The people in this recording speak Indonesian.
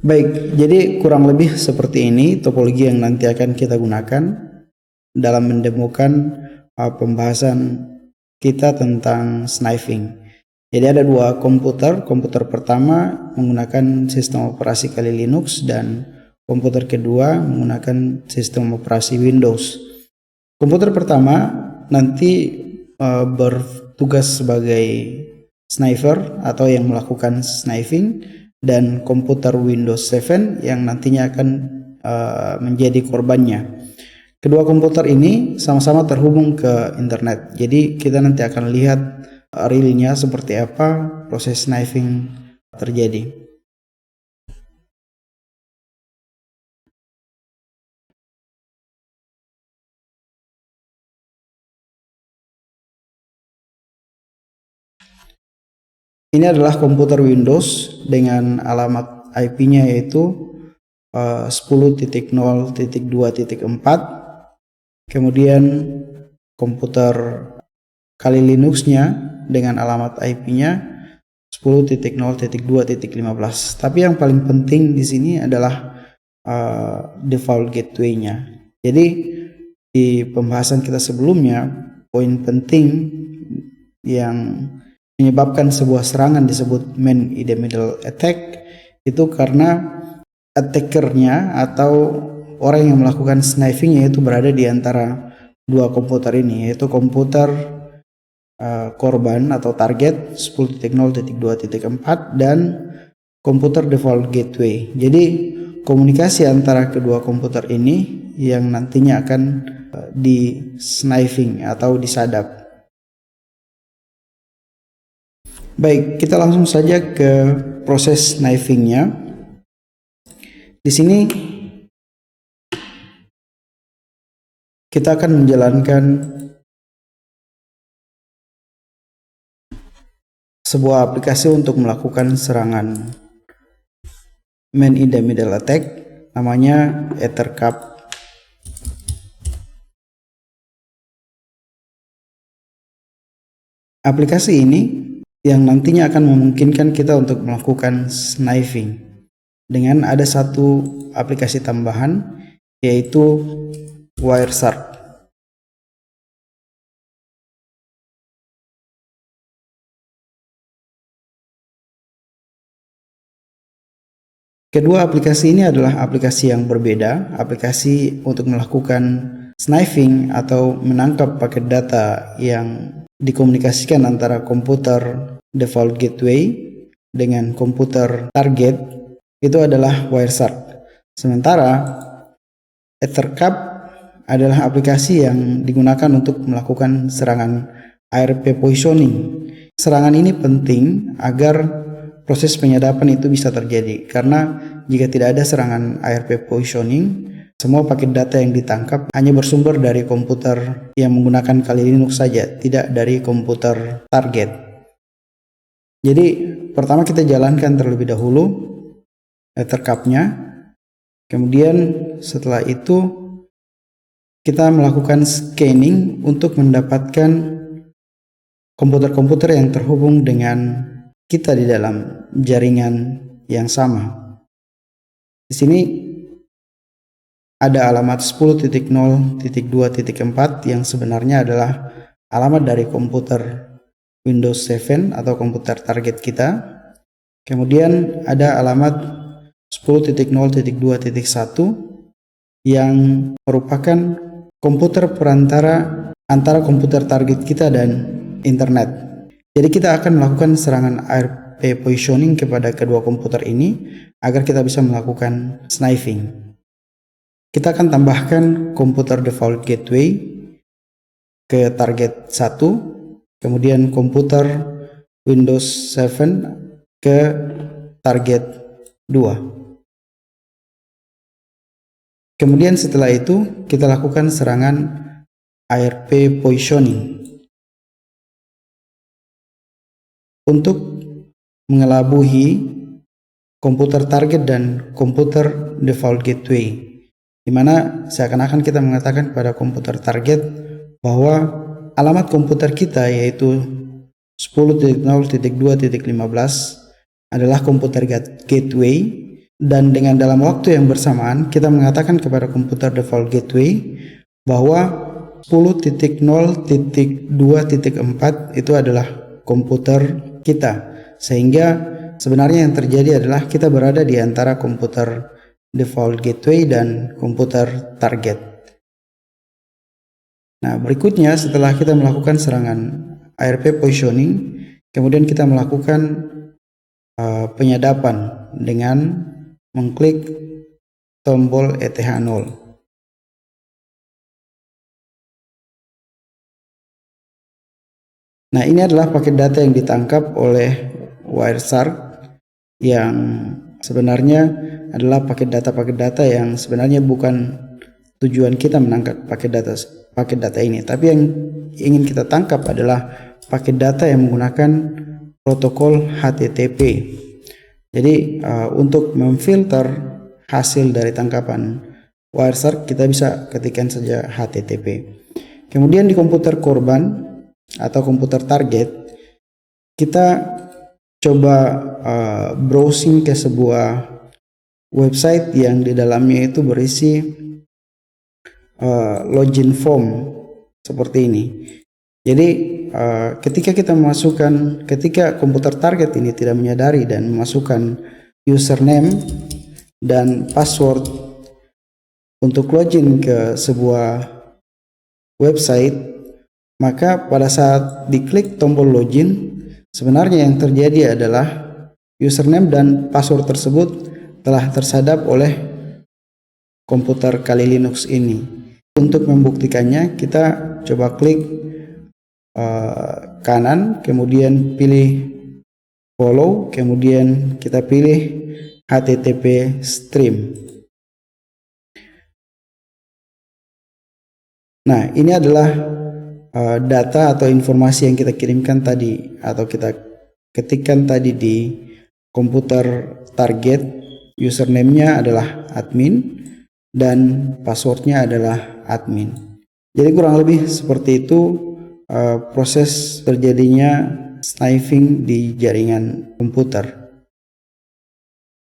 Baik, jadi kurang lebih seperti ini topologi yang nanti akan kita gunakan dalam mendemokan pembahasan kita tentang sniping. Jadi ada dua komputer. Komputer pertama menggunakan sistem operasi Kali Linux dan komputer kedua menggunakan sistem operasi Windows. Komputer pertama nanti bertugas sebagai sniper atau yang melakukan sniping, dan komputer Windows 7 yang nantinya akan menjadi korbannya. Kedua komputer ini sama-sama terhubung ke internet. Jadi kita nanti akan lihat realnya seperti apa proses sniping terjadi. Ini adalah komputer Windows dengan alamat IP-nya yaitu 10.0.2.4. Kemudian komputer Kali Linux-nya dengan alamat IP-nya 10.0.2.15. Tapi yang paling penting di sini adalah default gateway-nya. Jadi di pembahasan kita sebelumnya, poin penting yang menyebabkan sebuah serangan disebut man in the middle attack itu karena attackernya atau orang yang melakukan sniping yaitu berada di antara dua komputer ini, yaitu komputer korban atau target 10.0.2.4 dan komputer default gateway. Jadi komunikasi antara kedua komputer ini yang nantinya akan di sniping atau disadap. Baik, kita langsung saja ke proses snipingnya. Di sini kita akan menjalankan sebuah aplikasi untuk melakukan serangan man in the middle attack, namanya Ethercap. Aplikasi ini yang nantinya akan memungkinkan kita untuk melakukan sniping dengan ada satu aplikasi tambahan yaitu Wireshark. Kedua aplikasi ini adalah aplikasi yang berbeda, aplikasi untuk melakukan sniping atau menangkap paket data yang dikomunikasikan antara komputer default gateway dengan komputer target itu adalah Wireshark. Sementara Ethercap adalah aplikasi yang digunakan untuk melakukan serangan ARP positioning. Serangan ini penting agar proses penyadapan itu bisa terjadi, karena jika tidak ada serangan ARP positioning, semua paket data yang ditangkap hanya bersumber dari komputer yang menggunakan Kali Linux saja, tidak dari komputer target. Jadi pertama kita jalankan terlebih dahulu Ethercap-nya. Kemudian setelah itu kita melakukan scanning untuk mendapatkan komputer-komputer yang terhubung dengan kita di dalam jaringan yang sama. Di sini ada alamat 10.0.2.4 yang sebenarnya adalah alamat dari komputer Windows 7 atau komputer target kita. Kemudian ada alamat 10.0.2.1 yang merupakan komputer perantara antara komputer target kita dan internet. Jadi kita akan melakukan serangan ARP positioning kepada kedua komputer ini agar kita bisa melakukan sniping. Kita akan tambahkan komputer default gateway ke target 1, kemudian komputer Windows 7 ke target 2. Kemudian setelah itu kita lakukan serangan ARP positioning untuk mengelabui komputer target dan komputer default gateway, di mana seakan-akan kita mengatakan kepada komputer target bahwa alamat komputer kita yaitu 10.0.2.15 adalah komputer gateway, dan dengan dalam waktu yang bersamaan kita mengatakan kepada komputer default gateway bahwa 10.0.2.4 itu adalah komputer kita, sehingga sebenarnya yang terjadi adalah kita berada di antara komputer default gateway dan komputer target. Nah, berikutnya setelah kita melakukan serangan ARP positioning, kemudian kita melakukan penyadapan dengan mengklik tombol ETH0. Nah, ini adalah paket data yang ditangkap oleh Wireshark yang sebenarnya adalah paket data yang sebenarnya bukan tujuan kita menangkap paket data ini, tapi yang ingin kita tangkap adalah paket data yang menggunakan protokol HTTP. Jadi untuk memfilter hasil dari tangkapan Wireshark kita bisa ketikkan saja HTTP. Kemudian di komputer korban atau komputer target kita coba browsing ke sebuah website yang di dalamnya itu berisi login form seperti ini. Jadi ketika komputer target ini tidak menyadari dan memasukkan username dan password untuk login ke sebuah website, maka pada saat diklik tombol login, sebenarnya yang terjadi adalah username dan password tersebut telah tersadap oleh komputer Kali Linux ini. Untuk membuktikannya, kita coba klik kanan, kemudian pilih follow, kemudian kita pilih HTTP stream. Nah, ini adalah data atau informasi yang kita kirimkan tadi atau kita ketikkan tadi di komputer target. Username-nya adalah admin dan passwordnya adalah admin. Jadi kurang lebih seperti itu proses terjadinya sniping di jaringan komputer.